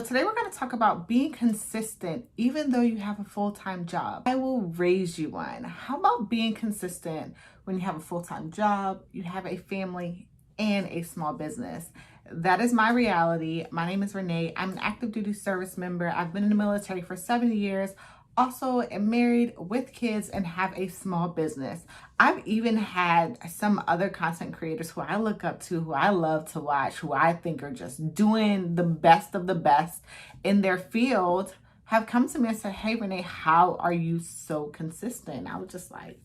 Today we're going to talk about being consistent even though you have a full-time job. I will raise you one. How about being consistent when you have a full-time job, you have a family, and a small business? That is my reality. My name is Renee. I'm an active duty service member. I've been in the military for 7 years. Also am married with kids and have a small business. I've even had some other content creators who I look up to, who I love to watch, who I think are just doing the best of the best in their field, have come to me and said, "Hey Renee, how are you so consistent?" I was just like,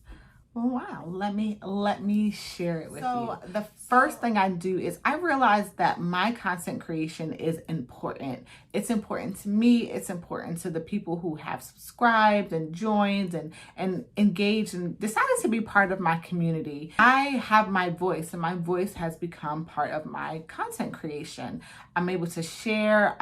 well, wow, let me share it with you. So the first thing I do is I realize that my content creation is important. It's important to me. It's important to the people who have subscribed and joined and engaged and decided to be part of my community. I have my voice, and my voice has become part of my content creation. I'm able to share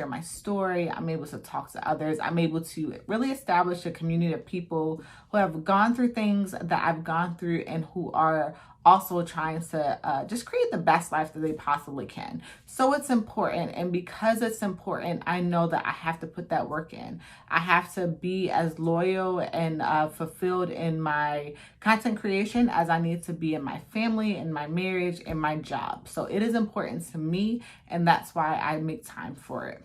my story. I'm able to talk to others. I'm able to really establish a community of people who have gone through things that I've gone through and who are also trying to just create the best life that they possibly can. So it's important, and because it's important, I know that I have to put that work in. I have to be as loyal and fulfilled in my content creation as I need to be in my family, in my marriage, in my job. So it is important to me, and that's why I make time for it.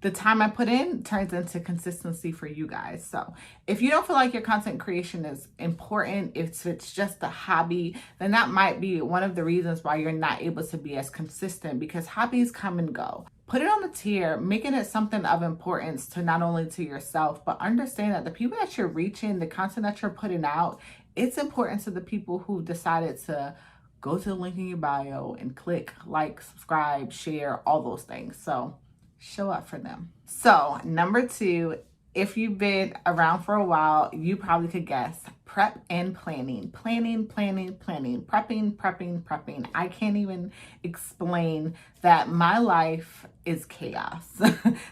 The time I put in turns into consistency for you guys. So if you don't feel like your content creation is important, if it's just a hobby, then that might be one of the reasons why you're not able to be as consistent, because hobbies come and go. Put it on the tier, making it something of importance to not only to yourself, but understand that the people that you're reaching, the content that you're putting out, it's important to the people who decided to go to the link in your bio and click like, subscribe, share, all those things. So show up for them. So number 2, if you've been around for a while, you probably could guess: prep and planning. Planning, prepping. I can't even explain that my life is chaos.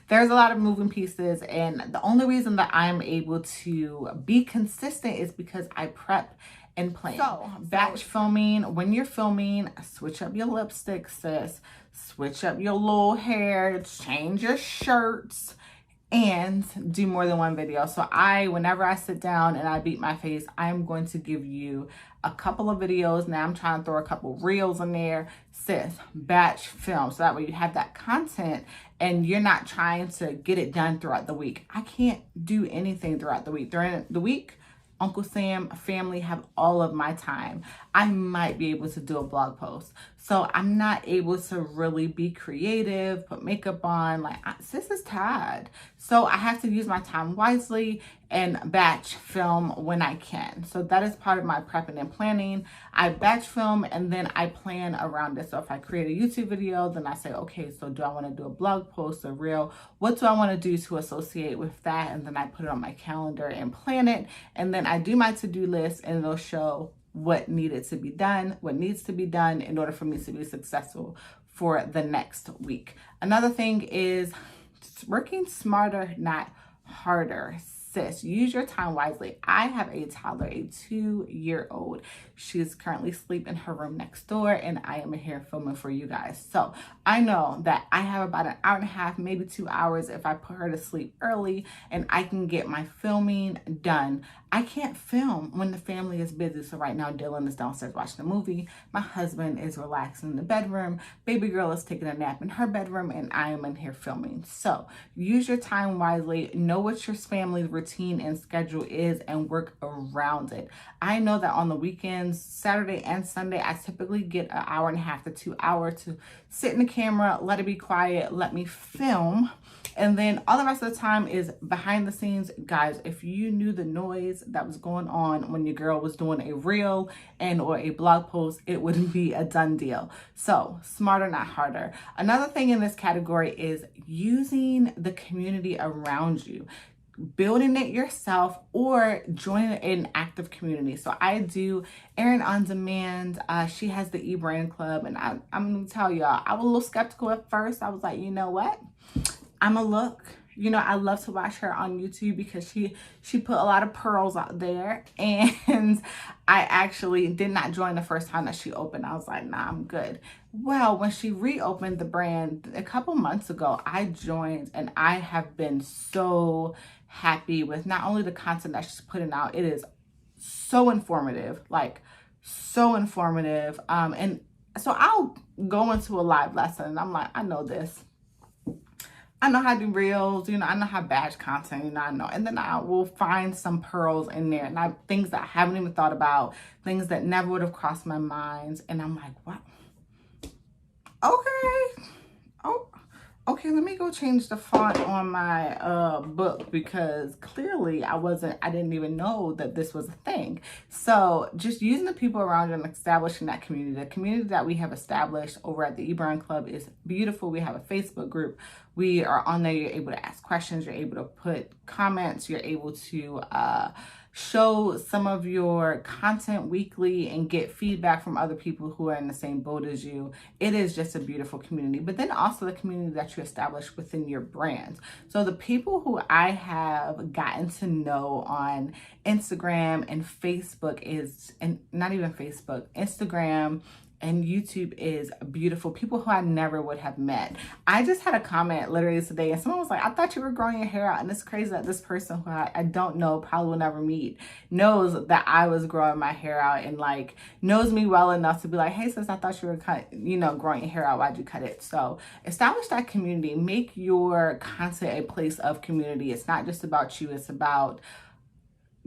There's a lot of moving pieces, and the only reason that I'm able to be consistent is because I prep and plan. So batch filming, when you're filming, switch up your lipstick, sis. Switch up your little hair, change your shirts, and do more than one video. So whenever I sit down and I beat my face, I'm going to give you a couple of videos. Now I'm trying to throw a couple reels in there. Sis, batch film. So that way you have that content and you're not trying to get it done throughout the week. I can't do anything throughout the week. During the week, Uncle Sam, family have all of my time. I might be able to do a blog post. So I'm not able to really be creative, put makeup on. Sis is tired. So I have to use my time wisely and batch film when I can. So that is part of my prepping and planning. I batch film and then I plan around it. So if I create a YouTube video, then I say, okay, so do I want to do a blog post, a reel? What do I want to do to associate with that? And then I put it on my calendar and plan it. And then I do my to-do list, and it'll show what needs to be done in order for me to be successful for the next week. Another thing is working smarter, not harder. Sis, use your time wisely. I have a toddler, a 2-year-old. She is currently asleep in her room next door, and I am here filming for you guys. So I know that I have about an hour and a half, maybe 2 hours if I put her to sleep early, and I can get my filming done. I can't film when the family is busy. So right now, Dylan is downstairs watching a movie. My husband is relaxing in the bedroom. Baby girl is taking a nap in her bedroom, and I am in here filming. So use your time wisely. Know what your family's routine and schedule is and work around it. I know that on the weekends, Saturday and Sunday, I typically get an hour and a half to 2 hours to sit in the camera, let it be quiet, let me film. And then all the rest of the time is behind the scenes. Guys, if you knew the noise that was going on when your girl was doing a reel or a blog post, it wouldn't be a done deal. So smarter, not harder. Another thing in this category is using the community around you. Building it yourself or joining an active community. So I do Erin on Demand. She has the e-brand club, and I'm gonna tell y'all, I was a little skeptical at first. I was like, you know what? I'm gonna look You know, I love to watch her on YouTube because she put a lot of pearls out there. And I actually did not join the first time that she opened. I was like, nah, I'm good. Well, when she reopened the brand a couple months ago, I joined, and I have been so happy with not only the content that she's putting out. It is so informative, like so informative. And so I'll go into a live lesson and I'm like, I know this. I know how to do reels, you know, I know how to batch content, you know, I know. And then I will find some pearls in there, and things that I haven't even thought about, things that never would have crossed my mind. And I'm like, what? Okay. Oh, okay, let me go change the font on my book, because clearly I didn't even know that this was a thing. So just using the people around you and establishing that community. The community that we have established over at the eBrand Club is beautiful. We have a Facebook group. We are on there. You're able to ask questions. You're able to put comments. You're able to show some of your content weekly and get feedback from other people who are in the same boat as you. It is just a beautiful community. But then also the community that you establish within your brand. So the people who I have gotten to know on Instagram and Facebook and not even Facebook, Instagram and YouTube is beautiful. People who I never would have met. I just had a comment literally today, and someone was like, I thought you were growing your hair out. And it's crazy that this person who I don't know, probably will never meet, knows that I was growing my hair out, and like knows me well enough to be like, hey sis, I thought you were growing your hair out. Why'd you cut it? So establish that community. Make your content a place of community. It's not just about you. It's about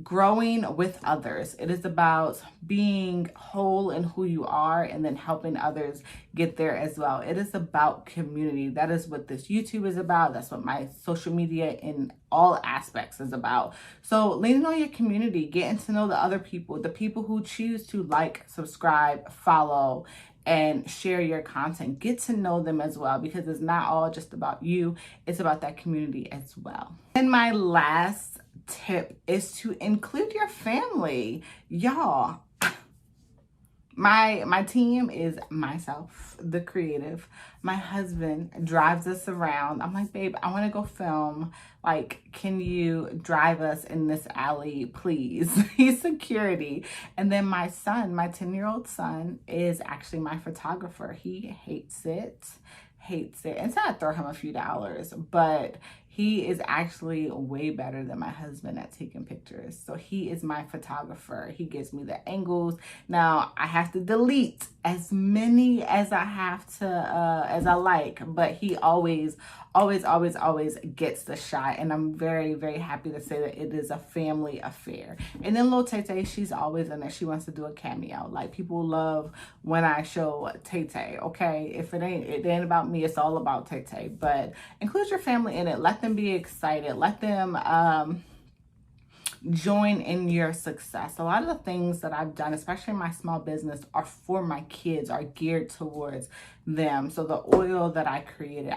growing with others. It is about being whole in who you are and then helping others get there as well. It is about community. That is what this YouTube is about. That's what my social media in all aspects is about. So leaning on your community, getting to know the other people, the people who choose to like, subscribe, follow, and share your content. Get to know them as well, because it's not all just about you. It's about that community as well. And my last tip is to include your family. Y'all, my team is myself, the creative. My husband drives us around. I'm like, babe, I want to go film. Like, can you drive us in this alley, please? He's security. And then my son, my 10-year-old son, is actually my photographer. He hates it. And so I throw him a few dollars, but he is actually way better than my husband at taking pictures. So he is my photographer. He gives me the angles. Now I have to delete as many as I have to, as I like, but he always gets the shot. And I'm very, very happy to say that it is a family affair. And then little Tay, she's always in there. She wants to do a cameo. Like, people love when I show Tay, okay? If it ain't about me, it's all about Tay. But include your family in it. Let them be excited. Let them join in your success. A lot of the things that I've done, especially in my small business, are for my kids, are geared towards them. So the oil that I created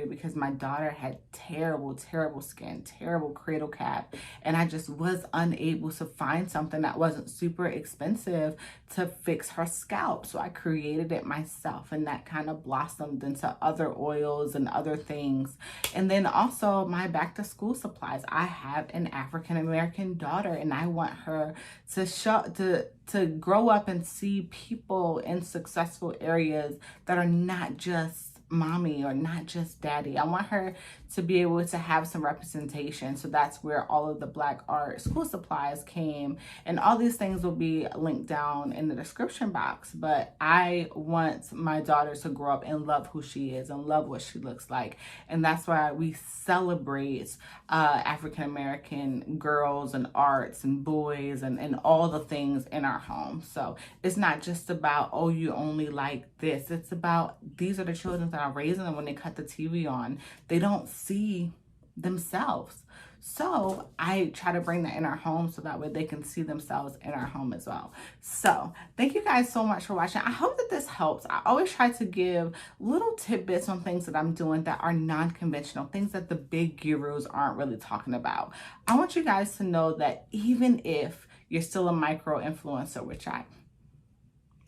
because my daughter had terrible skin, terrible cradle cap, and I just was unable to find something that wasn't super expensive to fix her scalp. So I created it myself, and that kind of blossomed into other oils and other things. And then also my back to school supplies. I have an African American daughter, and I want her to grow up and see people in successful areas that are not just mommy or not just daddy. I want her to be able to have some representation. So that's where all of the Black art school supplies came, and all these things will be linked down in the description box. But I want my daughter to grow up and love who she is and love what she looks like. And that's why we celebrate African American girls and arts and boys and all the things in our home. So it's not just about, oh, you only like this. It's about, these are the children that are raising them. When they cut the TV on, they don't see themselves. So I try to bring that in our home so that way they can see themselves in our home as well. So thank you guys so much for watching. I hope that this helps. I always try to give little tidbits on things that I'm doing that are non-conventional, things that the big gurus aren't really talking about. I want you guys to know that even if you're still a micro influencer, which I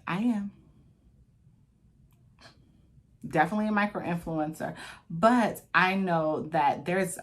am, definitely a micro influencer, but I know that there's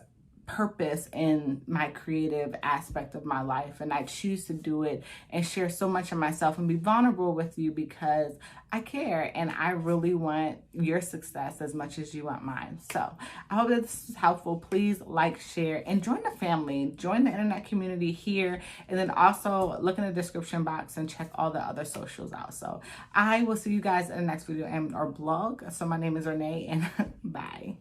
purpose in my creative aspect of my life, and I choose to do it and share so much of myself and be vulnerable with you because I care and I really want your success as much as you want mine. So I hope that this is helpful. Please like, share, and join the family. Join the internet community here, and then also look in the description box and check all the other socials out. So I will see you guys in the next video and or blog. So my name is Renee, and bye.